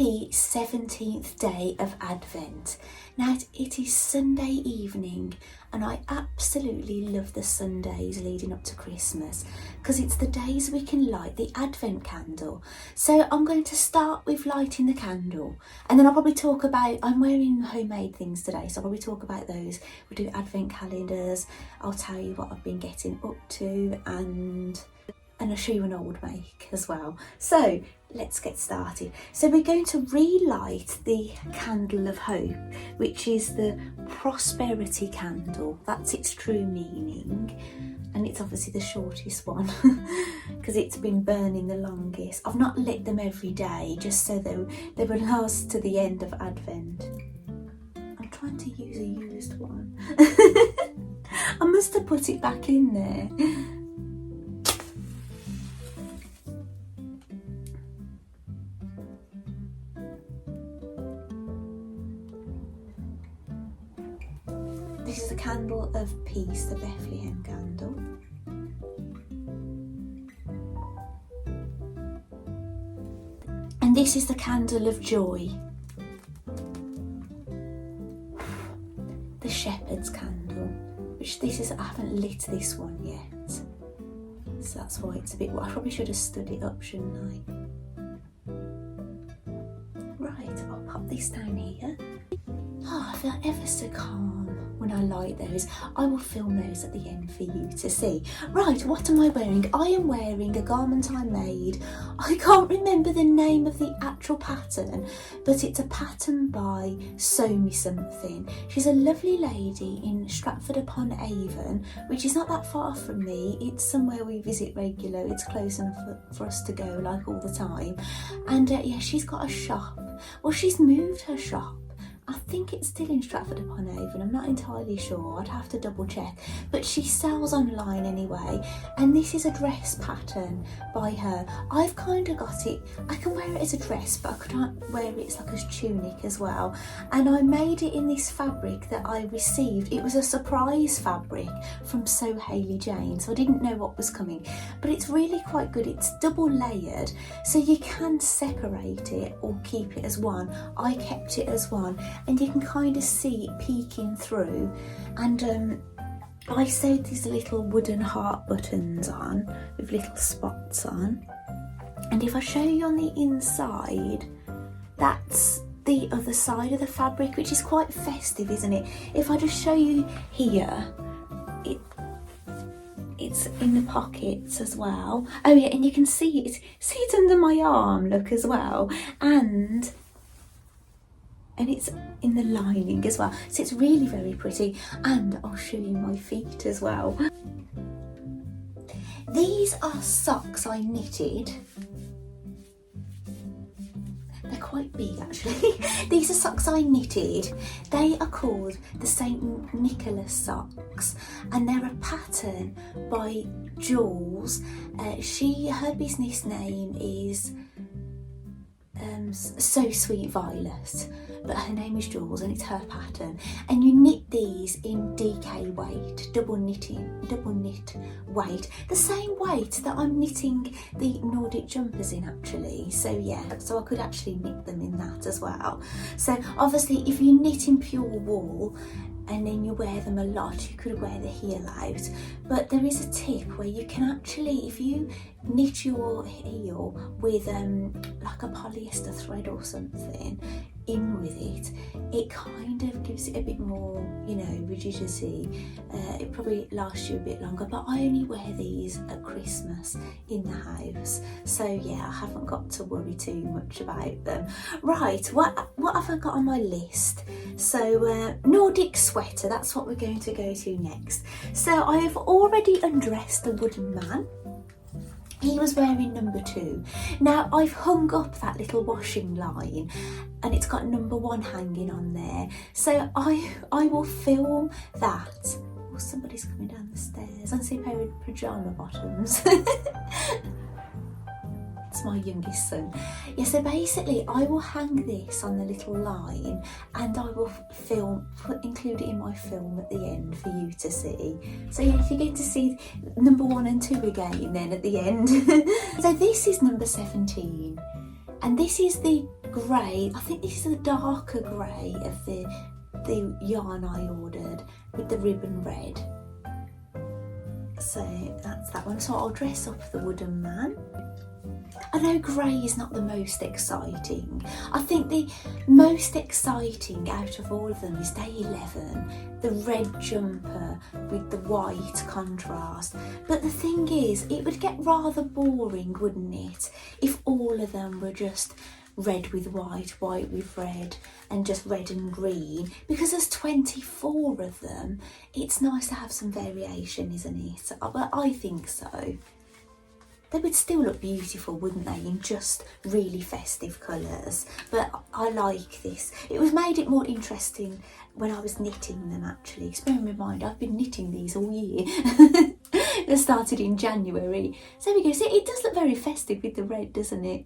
Happy 17th day of Advent. Now it is Sunday evening and I absolutely love the Sundays leading up to Christmas because it's the days we can light the Advent candle. So I'm going to start with lighting the candle and then I'll probably talk about, I'm wearing homemade things today, so I'll probably talk about those. We'll do Advent calendars, I'll tell you what I've been getting up to and I'll show you an old make as well. So let's get started. So we're going to relight the candle of hope, which is the prosperity candle. That's its true meaning, and it's obviously the shortest one because it's been burning the longest. I've not lit them every day just so they would last to the end of Advent. I'm trying to use a used one. I must have put it back in there. This is the candle of peace, the Bethlehem candle. And this is the candle of joy, the shepherd's candle, which this is, I haven't lit this one yet. So that's why it's a bit, I probably should have stood it up, shouldn't I? Right, I'll pop this down here. Oh, I feel ever so calm when I light those. I will film those at the end for you to see. Right, what am I wearing? I am wearing a garment I made. I can't remember the name of the actual pattern, but it's a pattern by Sewn something. She's a lovely lady in Stratford upon Avon, which is not that far from me. It's somewhere we visit regular. It's close enough for us to go like all the time. And yeah, she's got a shop. Well, she's moved her shop. I think it's still in Stratford upon Avon, I'm not entirely sure, I'd have to double check, but she sells online anyway, and this is a dress pattern by her. I've kind of got it, I can wear it as a dress, but I could wear it like a tunic as well, and I made it in this fabric that I received. It was a surprise fabric from Sew Hayley Jane, so I didn't know what was coming, but it's really quite good. It's double layered, so you can separate it or keep it as one. I kept it as one, and you can kind of see it peeking through, and I sewed these little wooden heart buttons on with little spots on, and if I show you on the inside, that's the other side of the fabric, which is quite festive, isn't it? If I just show you here, it's in the pockets as well. Oh yeah, and you can see it under my arm, look, as well, and it's in the lining as well, so it's really very pretty. And I'll show you my feet as well. These are socks I knitted. They're quite big actually. These are socks I knitted. They are called the St. Nicholas socks, and they're a pattern by Jules. Her business name is So Sweet Violet, but her name is Jules and it's her pattern, and you knit these in DK weight, double knit weight, the same weight that I'm knitting the Nordic jumpers in actually. So yeah, so I could actually knit them in that as well. So obviously if you knit in pure wool and then you wear them a lot, you could wear the heel out, but there is a tip where you can actually, if you knit your heel with like a polyester thread or something in with it, it kind of gives it a bit more, you know, rigidity. It probably lasts you a bit longer, but I only wear these at Christmas in the house, so yeah, I haven't got to worry too much about them. Right, what have I got on my list? So Nordic sweater, that's what we're going to go to next. So I have already undressed the wooden man. He was wearing number 2. Now I've hung up that little washing line and it's got number 1 hanging on there. So I will film that. Oh, somebody's coming down the stairs. I see a pair of pyjama bottoms. It's my youngest son. Yeah, so basically I will hang this on the little line and I will include it in my film at the end for you to see. So yeah, if you get to see number 1 and 2 again then at the end. So this is number 17. And this is the grey, I think this is the darker grey of the yarn I ordered with the ribbon red. So that's that one. So I'll dress up the wooden man. I know grey is not the most exciting. I think the most exciting out of all of them is day 11, the red jumper with the white contrast. But the thing is, it would get rather boring, wouldn't it, if all of them were just red with white, white with red, and just red and green. Because there's 24 of them, it's nice to have some variation, isn't it? Well, I think so. They would still look beautiful, wouldn't they, in just really festive colours. But I like this. It was made it more interesting when I was knitting them, actually. Because bear in mind, I've been knitting these all year. They started in January. So there we go. See, it does look very festive with the red, doesn't it?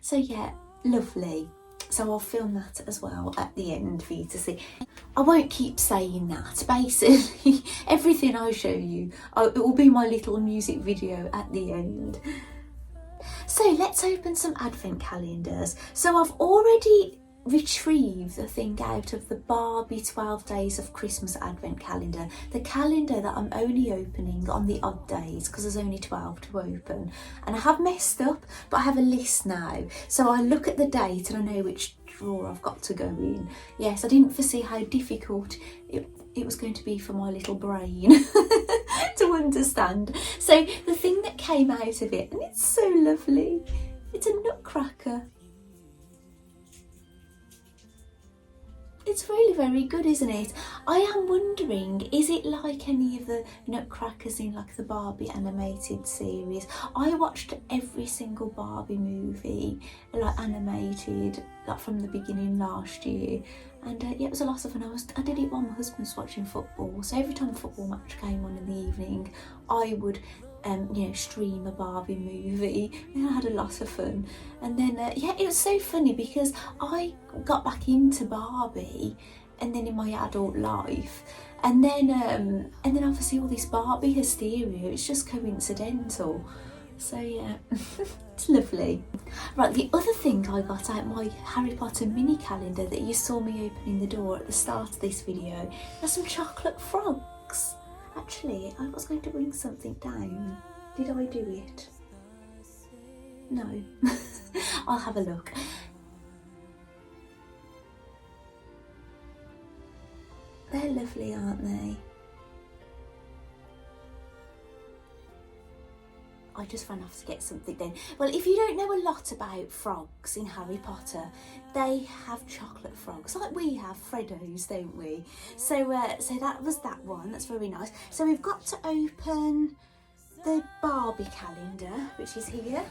So yeah, lovely. So I'll film that as well at the end for you to see. I won't keep saying that. Basically, everything I show you, it will be my little music video at the end. So let's open some advent calendars. So I've already retrieved the thing out of the Barbie 12 Days of Christmas advent calendar, the calendar that I'm only opening on the odd days because there's only 12 to open. And I have messed up, but I have a list now, so I look at the date and I know which drawer I've got to go in. Yes, I didn't foresee how difficult it was going to be for my little brain to understand. So the thing that came out of it, and it's so lovely, it's a nutcracker. It's really very good, isn't it? I am wondering, is it like any of the nutcrackers in like the Barbie animated series? I watched every single Barbie movie, like animated, like from the beginning last year. And yeah, it was a lot of fun. I did it while my husband was watching football. So every time a football match came on in the evening, I would you know, stream a Barbie movie, and I had a lot of fun. And then yeah, it was so funny because I got back into Barbie and then in my adult life, and then obviously all this Barbie hysteria, it's just coincidental. So yeah, it's lovely. Right, the other thing I got out my Harry Potter mini calendar that you saw me opening the door at the start of this video, are some chocolate frogs. Actually, I was going to bring something down. Did I do it? No. I'll have a look. They're lovely, aren't they? I just ran off to get something then. Well, if you don't know a lot about frogs in Harry Potter, they have chocolate frogs, like we have Freddos, don't we? So so that was that one. That's very nice. So we've got to open the Barbie calendar, which is here.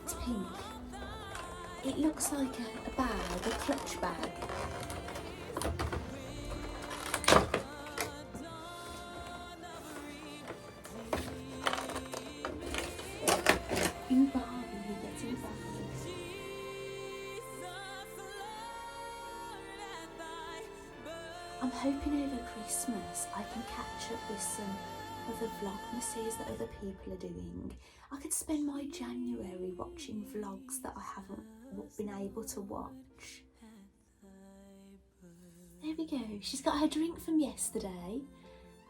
It's pink. It looks like a bag, a clutch bag. In Barbie, you get in bags. I'm hoping over Christmas I can catch up with some other vlogmases that other people are doing. I could spend my January watching vlogs that I haven't been able to watch. There we go. She's got her drink from yesterday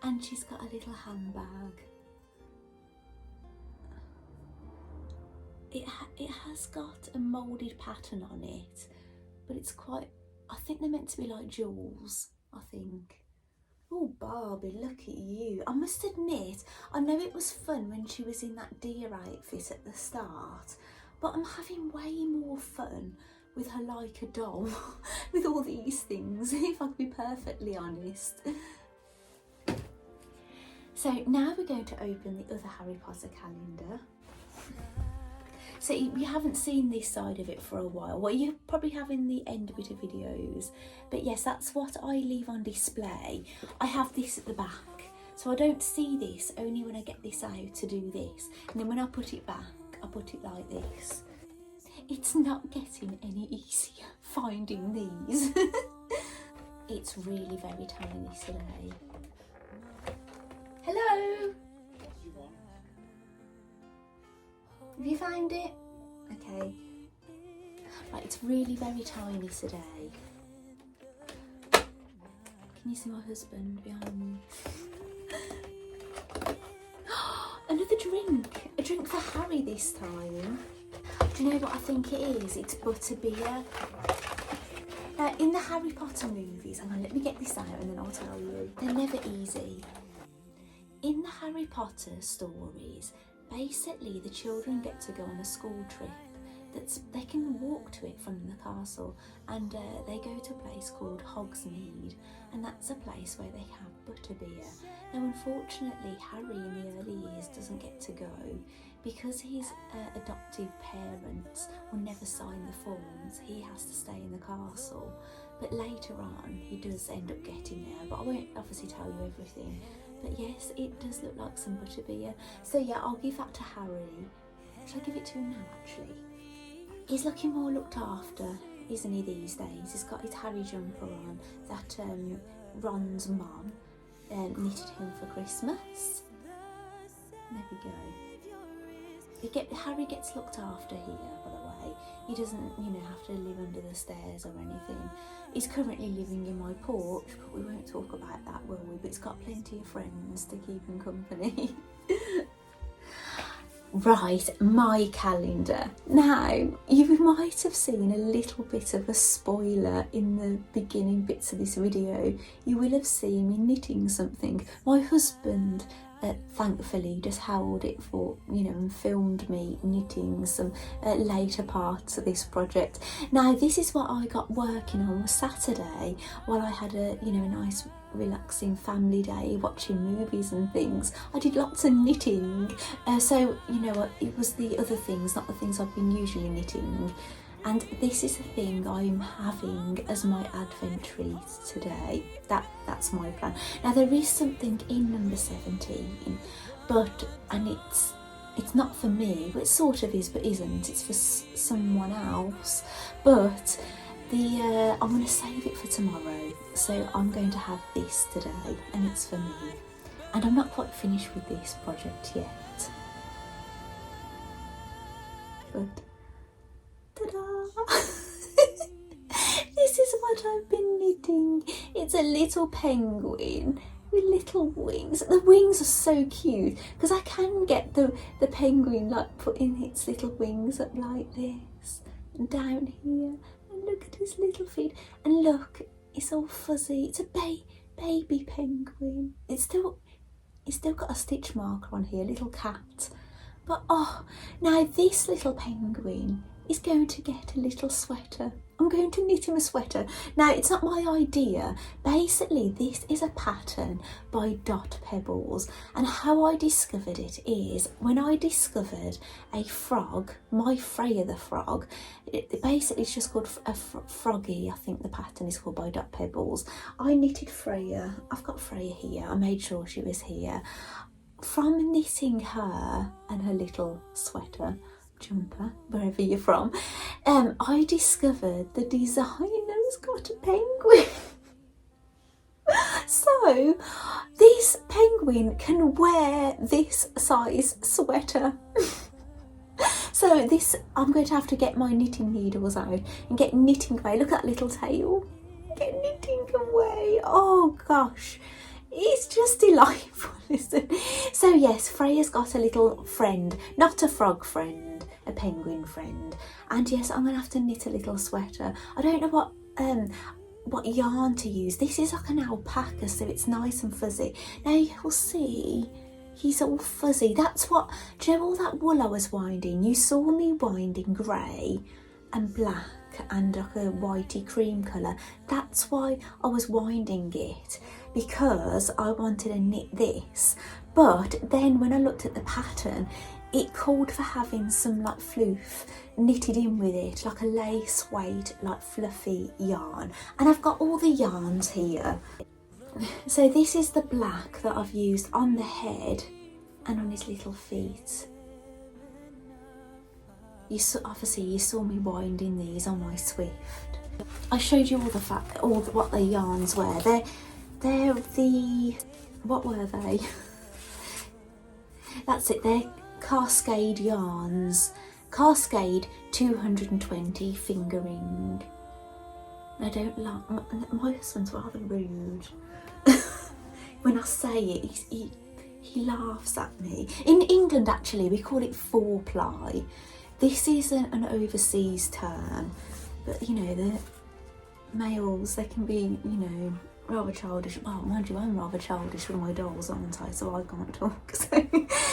and she's got a little handbag. It has got a moulded pattern on it, but it's quite, I think they're meant to be like jewels, I think. Oh, Barbie, look at you. I must admit, I know it was fun when she was in that deer outfit at the start, but I'm having way more fun with her like a doll, with all these things, if I can be perfectly honest. So now we're going to open the other Harry Potter calendar. So you haven't seen this side of it for a while. Well, you probably have in the end bit of videos. But yes, that's what I leave on display. I have this at the back. So I don't see this, only when I get this out to do this. And then when I put it back, I put it like this. It's not getting any easier finding these. It's really very tiny today. Hello? Have you found it? Okay. Right, it's really very tiny today. Can you see my husband behind me? Another drink! A drink for Harry this time. Do you know what I think it is? It's butterbeer. In the Harry Potter movies, hang on, let me get this out and then I'll tell you. They're never easy. In the Harry Potter stories, basically the children get to go on a school trip. They can walk to it from the castle, and they go to a place called Hogsmeade, and that's a place where they have butterbeer. Now unfortunately Harry in the early years doesn't get to go because his adoptive parents will never sign the forms. He has to stay in the castle, but later on he does end up getting there, but I won't obviously tell you everything. But yes, it does look like some butterbeer, so yeah, I'll give that to Harry. Should I give it to him now actually? He's looking more looked after, isn't he, these days? He's got his Harry jumper on that Ron's mum knitted him for Christmas. There we go. Harry gets looked after here, by the way. He doesn't, have to live under the stairs or anything. He's currently living in my porch, but we won't talk about that, will we? But he's got plenty of friends to keep him company. Right, my calendar. Now, you might have seen a little bit of a spoiler in the beginning bits of this video. You will have seen me knitting something. My husband, thankfully, just held it for, and filmed me knitting some later parts of this project. Now, this is what I got working on Saturday while I had a, a nice relaxing family day watching movies and things. I did lots of knitting, so it was the other things, not the things I've been usually knitting, and this is the thing I'm having as my advent treat today. That's my plan. Now there is something in number 17, and it's not for me, but it sort of is but isn't. It's for someone else, but I'm going to save it for tomorrow, so I'm going to have this today, and it's for me. And I'm not quite finished with this project yet. But, ta-da! This is what I've been knitting. It's a little penguin with little wings. The wings are so cute, because I can get the penguin like putting its little wings up like this, and down here. Look at his little feet, and look, it's all fuzzy. It's a baby penguin. It's still got a stitch marker on here, little cat. But now this little penguin is going to get a little sweater. I'm going to knit him a sweater. Now, it's not my idea. Basically, this is a pattern by Dot Pebbles, and how I discovered it is when I discovered a frog, my Freya the frog. Basically, it's just called a froggy. I think the pattern is called by Dot Pebbles. I knitted Freya. I've got Freya here. I made sure she was here. From knitting her and her little sweater, jumper, wherever you're from, I discovered the designer's got a penguin. So this penguin can wear this size sweater. So I'm going to have to get my knitting needles out and get knitting away. Look at that little tail. Get knitting away. Oh gosh. It's just delightful, isn't it? So yes, Freya's got a little friend, not a frog friend, a penguin friend. And yes, I'm gonna have to knit a little sweater. I don't know what yarn to use. This is like an alpaca, so it's nice and fuzzy. Now you'll see he's all fuzzy. That's what, do you know all that wool I was winding? You saw me winding grey and black and like a whitey cream colour. That's why I was winding it, because I wanted to knit this. But then when I looked at the pattern, it called for having some like floof knitted in with it, like a lace weight, like fluffy yarn. And I've got all the yarns here. So this is the black that I've used on the head and on his little feet. Obviously you saw me winding these on my Swift. I showed you what the yarns were. They're the, what were they? That's it, they're Cascade yarns. Cascade 220 fingering. I don't like, my husband's rather rude. When I say it, he laughs at me. In England, actually, we call it 4-ply. This is an overseas term, but you know, the males, they can be, you know, rather childish. Well, mind you, I'm rather childish with my dolls, aren't I? So I can't talk. So.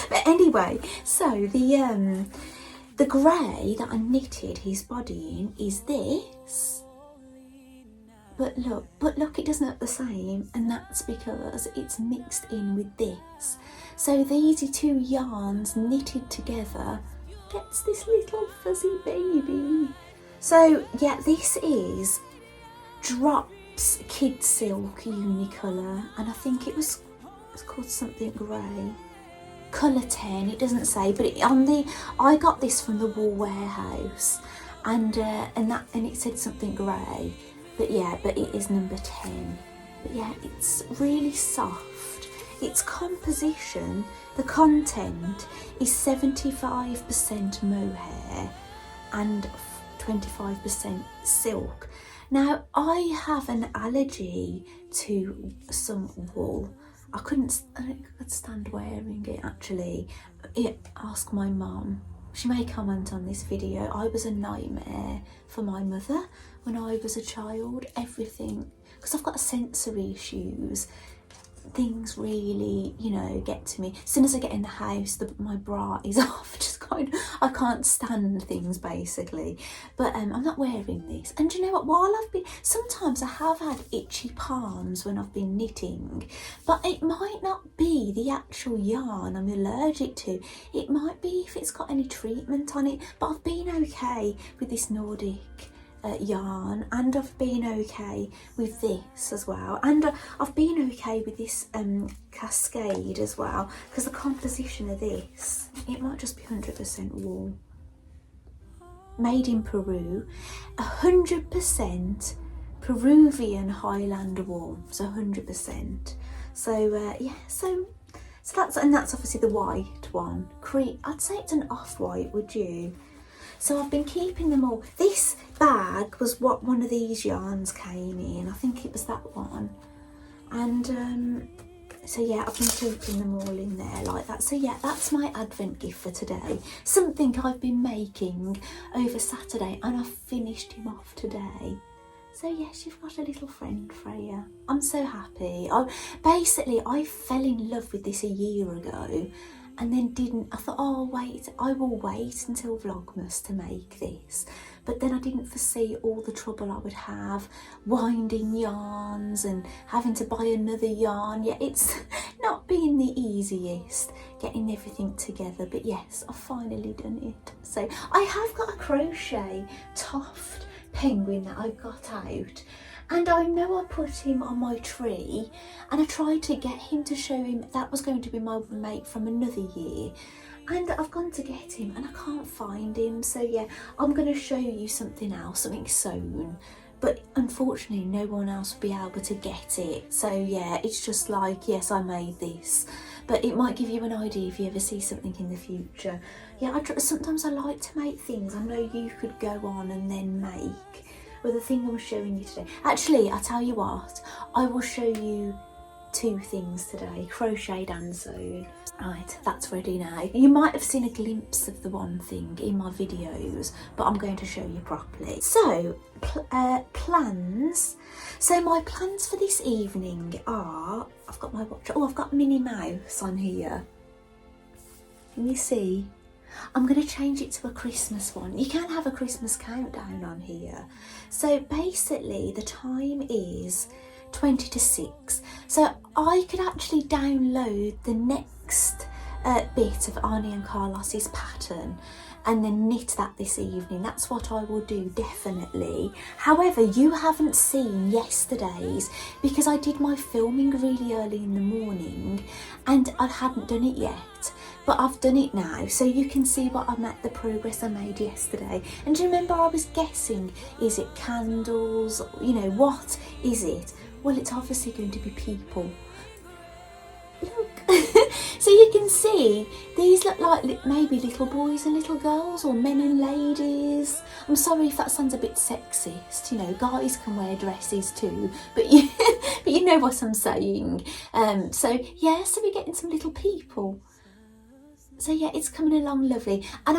But anyway, so the grey that I knitted his body in is this. But look, it doesn't look the same, and that's because it's mixed in with this. So these are 2 yarns knitted together gets this little fuzzy baby. So yeah, this is Drops Kid Silk Unicolor, and I think it's called something grey. Colour 10, it doesn't say, but I got this from the Wool Warehouse, and it said something grey. But yeah, but it is number 10. But yeah, it's really soft. Its composition, the content is 75% mohair and 25% silk. Now, I have an allergy to some wool. I couldn't stand wearing it, actually. Ask my mum. She may comment on this video. I was a nightmare for my mother when I was a child. Everything, because I've got sensory issues, things really, you know, get to me. As soon as I get in the house, my bra is off. Just kind of, I can't stand things, basically. But I'm not wearing this. And do you know what? While sometimes I have had itchy palms when I've been knitting, but it might not be the actual yarn I'm allergic to. It might be if it's got any treatment on it. But I've been okay with this Nordic yarn, and I've been okay with this as well, and I've been okay with this Cascade as well, because the composition of this, it might just be 100% wool, made in Peru, 100% Peruvian Highland wool, so 100%. So yeah, so that's obviously the white one. I'd say it's an off-white, would you? So I've been keeping them all. This bag was what one of these yarns came in. I think it was that one. And so yeah, I've been keeping them all in there like that. So yeah, that's my Advent gift for today. Something I've been making over Saturday, and I've finished him off today. So yes, you've got a little friend, Freya. I'm so happy. I fell in love with this a year ago, and then I thought, oh wait, I will wait until Vlogmas to make this. But then I didn't foresee all the trouble I would have, winding yarns and having to buy another yarn. Yeah, it's not been the easiest getting everything together, but yes, I've finally done it. So I have got a crochet Toft penguin that I got out, and I know I put him on my tree, and I tried to get him to show him that was going to be my mate from another year, and I've gone to get him and I can't find him. So yeah, I'm going to show you something else, something sewn, but unfortunately no one else will be able to get it. So yeah, it's just like, yes, I made this, but it might give you an idea if you ever see something in the future. Yeah, sometimes I like to make things I know you could go on and then make. Well, the thing I'm showing you today, actually, I tell you what, I will show you 2 things today, crocheted and sewn. Right, that's ready now. You might have seen a glimpse of the one thing in my videos, but I'm going to show you properly. So, plans. So my plans for this evening are, I've got my watch, I've got Minnie Mouse on here. Can you see? I'm going to change it to a Christmas one. You can't have a Christmas countdown on here. So basically the time is 20 to 6. So I could actually download the next bit of Arnie and Carlos's pattern and then knit that this evening. That's what I will do, definitely. However, you haven't seen yesterday's because I did my filming really early in the morning and I hadn't done it yet. but I've done it now, so you can see the progress I made yesterday. And do you remember I was guessing, is it candles, you know, what is it? Well, it's obviously going to be people. Look. So you can see these look like maybe little boys and little girls, or men and ladies. I'm sorry if that sounds a bit sexist, you know, guys can wear dresses too, but you know what I'm saying. So yeah, so we're getting some little people. So yeah, it's coming along lovely. And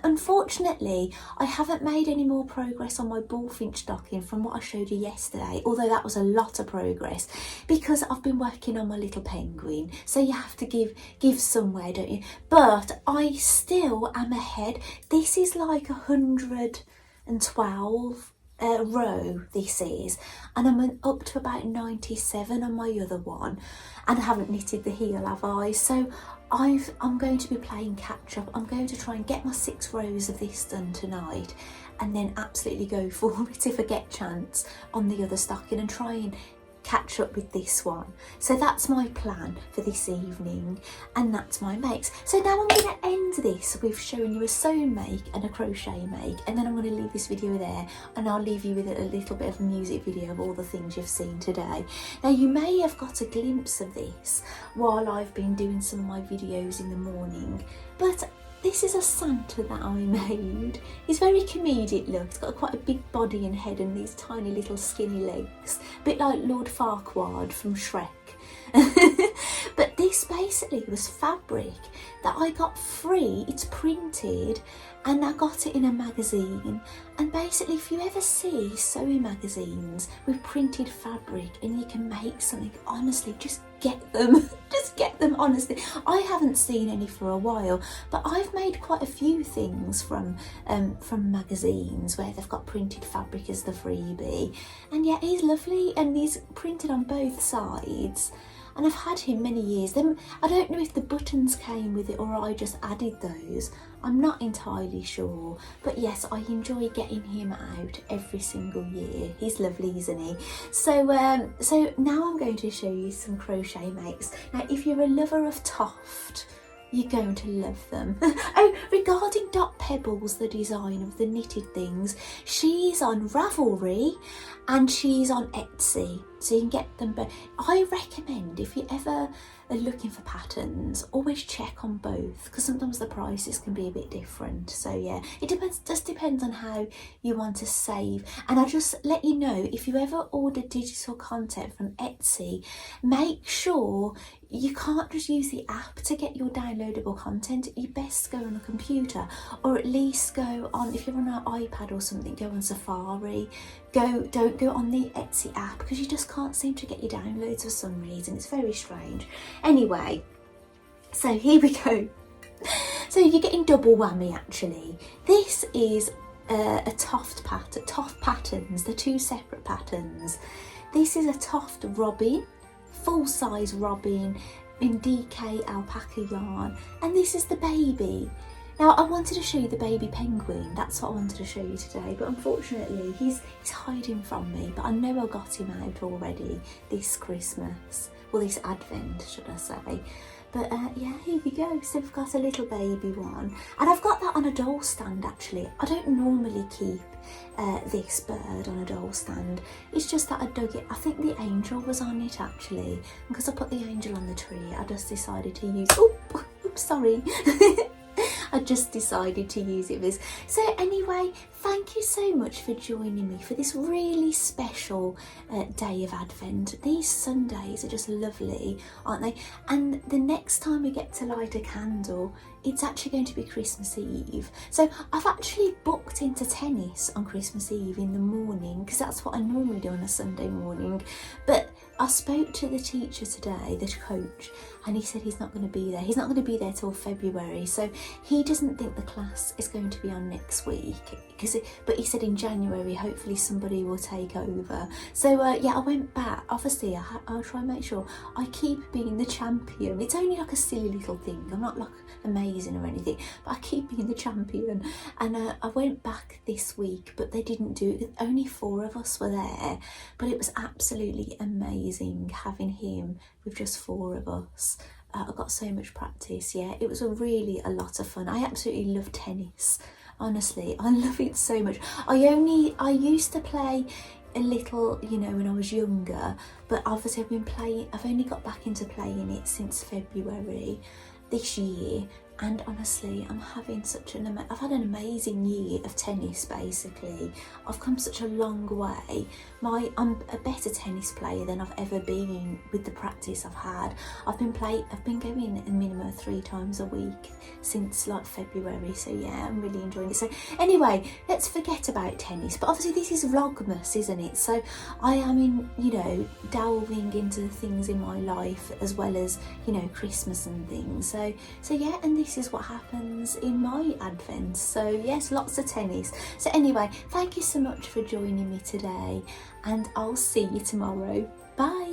unfortunately, I haven't made any more progress on my bullfinch stocking from what I showed you yesterday, although that was a lot of progress, because I've been working on my little penguin. So you have to give somewhere, don't you? But I still am ahead. This is like 112 row this is, and I'm up to about 97 on my other one, and I haven't knitted the heel, have I? So I'm going to be playing catch up. I'm going to try and get my 6 rows of this done tonight, and then absolutely go for it if I get chance on the other stocking, and try and catch up with this one. So that's my plan for this evening, and that's my makes. So now I'm going to end this with showing you a sewn make and a crochet make, and then I'm going to leave this video there, and I'll leave you with a little bit of a music video of all the things you've seen today. Now you may have got a glimpse of this while I've been doing some of my videos in the morning, but this is a Santa that I made. He's very comedic look. He's got quite a big body and head and these tiny little skinny legs. A bit like Lord Farquaad from Shrek. But this basically was fabric that I got free. It's printed, and I got it in a magazine. And basically, if you ever see sewing magazines with printed fabric and you can make something, honestly, just get them. Just get them, honestly. I haven't seen any for a while, but I've made quite a few things from magazines where they've got printed fabric as the freebie. And yeah, he's lovely, and he's printed on both sides. And I've had him many years. Then I don't know if the buttons came with it or I just added those. I'm not entirely sure. But yes, I enjoy getting him out every single year. He's lovely, isn't he? So now I'm going to show you some crochet makes. Now, if you're a lover of Toft, you're going to love them. Oh, regarding Dot Pebbles, the design of the knitted things, she's on Ravelry and she's on Etsy, so you can get them both. I recommend, if you ever are looking for patterns, always check on both, because sometimes the prices can be a bit different. So yeah, it just depends on how you want to save. And I'll just let you know, if you ever order digital content from Etsy, make sure you can't just use the app to get your downloadable content. You best go on a computer, or at least go on, if you're on an iPad or something, go on Safari. Don't go on the Etsy app, because you just can't seem to get your downloads for some reason. It's very strange. Anyway, so here we go. So you're getting double whammy actually. This is a Toft pattern, Toft patterns, the 2 separate patterns. This is a Toft robin, full size robin in DK alpaca yarn, and this is the baby. Now I wanted to show you the baby penguin, that's what I wanted to show you today, but unfortunately he's hiding from me, but I know I got him out already this Christmas, well this Advent should I say. But yeah, here we go. So we've got a little baby one, and I've got that on a doll stand actually. I don't normally keep this bird on a doll stand. It's just that I dug it. I think the angel was on it actually, because I put the angel on the tree. I just decided to use. Oops, sorry. I just decided to use it this. So anyway, thank you so much for joining me for this really special day of Advent. These Sundays are just lovely, aren't they? And the next time we get to light a candle, it's actually going to be Christmas Eve. So I've actually booked into tennis on Christmas Eve in the morning, because that's what I normally do on a Sunday morning. But I spoke to the teacher today, the coach, and he said he's not going to be there. He's not going to be there till February, so he doesn't think the class is going to be on next week. But he said in January, hopefully somebody will take over. So yeah, I went back. Obviously, I'll try and make sure I keep being the champion. It's only like a silly little thing. I'm not like amazing or anything, but I keep being the champion. And I went back this week, but they didn't do it. Only 4 of us were there, but it was absolutely amazing having him with just 4 of us. I got so much practice. Yeah, it was really a lot of fun. I absolutely love tennis. Honestly, I love it so much. I used to play a little, you know, when I was younger, but obviously I've only got back into playing it since February this year, and honestly I'm having I've had an amazing year of tennis. Basically I've come such a long way. I'm a better tennis player than I've ever been with the practice I've had. I've been going a minimum of 3 times a week since like February, so yeah, I'm really enjoying it. So anyway, let's forget about tennis, but obviously this is vlogmas, isn't it? So I am delving into things in my life as well as, you know, Christmas and things. So yeah, and this is what happens in my advent. So yes, lots of tennis. So anyway, thank you so much for joining me today, and I'll see you tomorrow. Bye.